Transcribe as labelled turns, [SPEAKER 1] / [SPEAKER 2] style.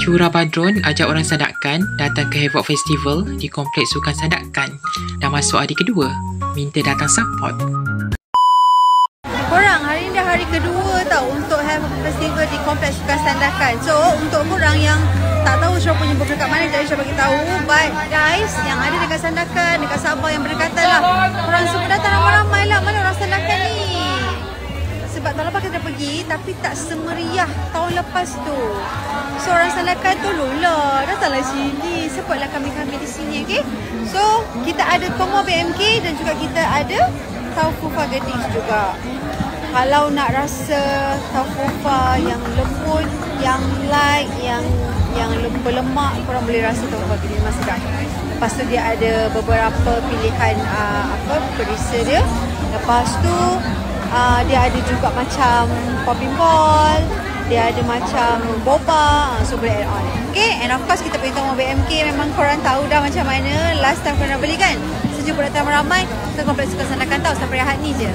[SPEAKER 1] Syura Badrun ajak orang Sandakan datang ke Havoc Festival di Kompleks Sukan Sandakan. Dah masuk hari kedua. Minta datang support.
[SPEAKER 2] Korang, hari ni dah hari kedua tau untuk Havoc Festival di Kompleks Sukan Sandakan. So, untuk korang yang tak tahu Syura punya booth dekat mana, jadi Syura bagi tahu. But guys, yang ada dekat Sandakan, dekat Sabah yang berdekatan lah, korang semua datang ramai-ramai lah. Mana orang Sandakan ni? Sebab tahun lepas kita pergi, tapi tak semeriah tahun lepas tu. So, orang Sandakan tolonglah, datanglah sini, supportlah kami-kami di sini, okay? So, kita ada Tomo BMK dan juga kita ada Taufufa Gadis juga. Kalau nak rasa Taufufa yang lembut, yang light, yang berlemak, korang boleh rasa Taufufa Gadis memang sedap. Lepas tu dia ada beberapa pilihan perisa dia. Lepas tu dia ada juga macam popping ball, dia ada macam boba, so boleh add on. Okay, and of course kita pergi Tomo BMK, memang korang tahu dah macam mana last time korang nak beli kan. Sejumpa datang ramai, kita kompleks Sukan Sandakan tahu sampai hari ni je.